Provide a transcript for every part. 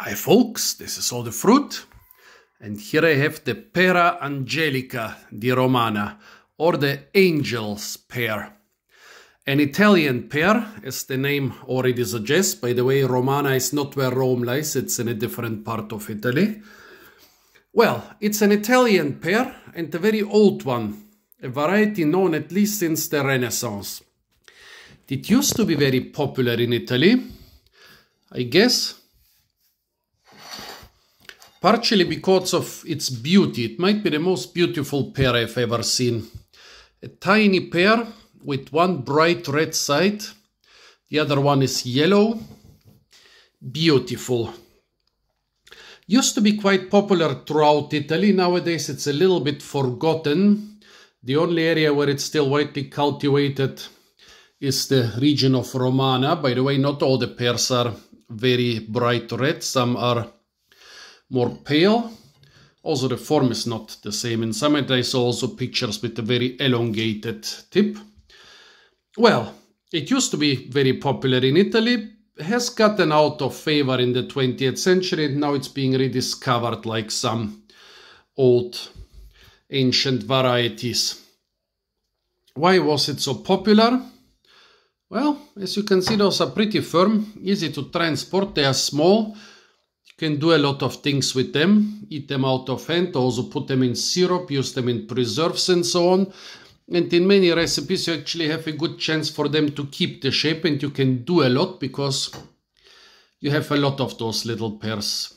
Hi folks, this is all the fruit, and here I have the Pear Angelica di Romagna, or the angel's pear. An Italian pear, as the name already suggests. By the way, Romagna is not where Rome lies, it's in a different part of Italy. Well, it's an Italian pear, and a very old one, a variety known at least since the Renaissance. It used to be very popular in Italy, I guess, partially because of its beauty. It might be the most beautiful pear I've ever seen. A tiny pear with one bright red side, the other one is yellow. Beautiful. Used to be quite popular throughout Italy. Nowadays it's a little bit forgotten. The only area where it's still widely cultivated is the region of Romagna. By the way, not all the pears are very bright red. Some are more pale. Also, the form is not the same. In some I saw also pictures with a very elongated tip. Well, it used to be very popular in Italy, has gotten out of favor in the 20th century, and now it's being rediscovered like some old ancient varieties. Why was it so popular? Well, as you can see, those are pretty firm, easy to transport, they are small. Can do a lot of things with them, eat them out of hand, also put them in syrup, use them in preserves and so on. And in many recipes you actually have a good chance for them to keep the shape, and you can do a lot because you have a lot of those little pears.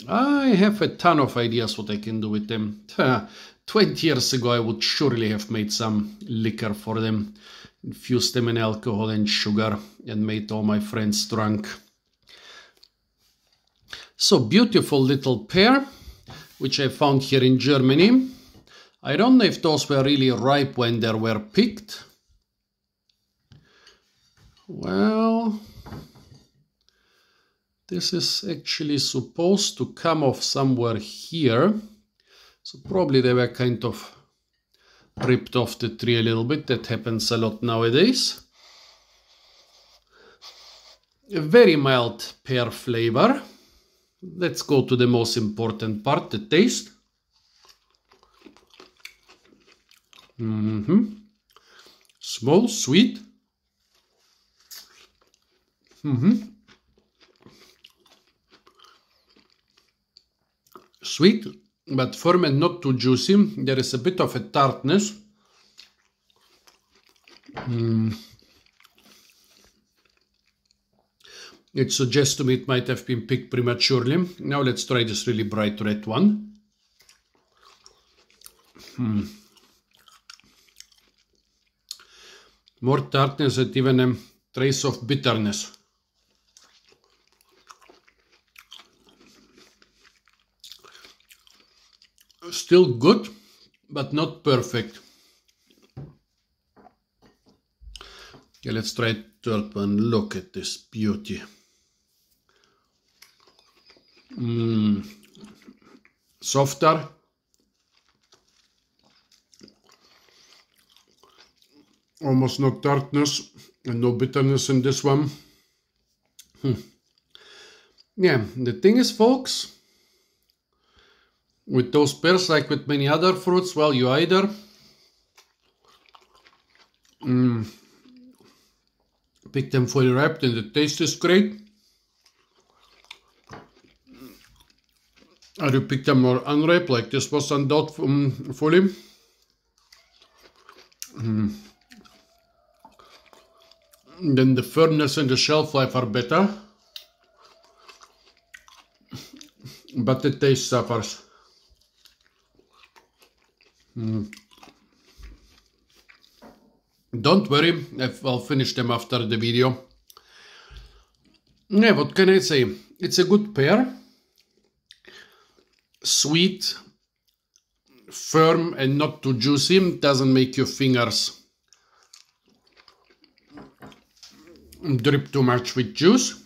I have a ton of ideas what I can do with them. 20 years ago I would surely have made some liquor for them, infused them in alcohol and sugar and made all my friends drunk. So beautiful little pear, which I found here in Germany. I don't know if those were really ripe when they were picked. Well, this is actually supposed to come off somewhere here. So probably they were kind of ripped off the tree a little bit. That happens a lot nowadays. A very mild pear flavor. Let's go to the most important part, the taste. Small, sweet. Sweet, but firm and not too juicy. There is a bit of a tartness. It suggests to me it might have been picked prematurely. Now let's try this really bright red one. More tartness and even a trace of bitterness. Still good, but not perfect. Okay, let's try third one. Look at this beauty. Softer. Almost no tartness and no bitterness in this one. Yeah, the thing is, folks, with those pears, like with many other fruits, well, you either pick them fully ripe and the taste is great, or you pick them more unripe, like this was undoubtedly fully. Then the firmness and the shelf life are better, but the taste suffers. Don't worry, I'll finish them after the video. Yeah, what can I say? It's a good pear. Sweet, firm and not too juicy. Doesn't make your fingers drip too much with juice.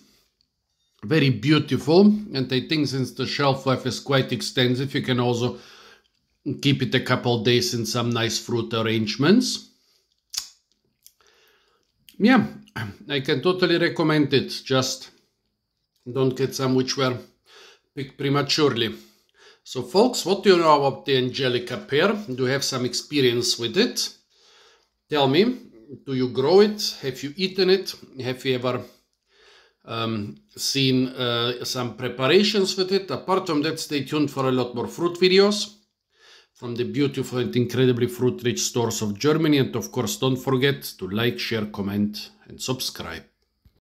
Very beautiful, and I think since the shelf life is quite extensive, you can also keep it a couple days in some nice fruit arrangements. Yeah, I can totally recommend it. Just don't get some which were picked prematurely. So folks, what do you know about the Angelica pear? Do you have some experience with it? Tell me, do you grow it? Have you eaten it? Have you ever seen some preparations with it? Apart from that, stay tuned for a lot more fruit videos from the beautiful and incredibly fruit-rich stores of Germany. And of course, don't forget to like, share, comment, and subscribe.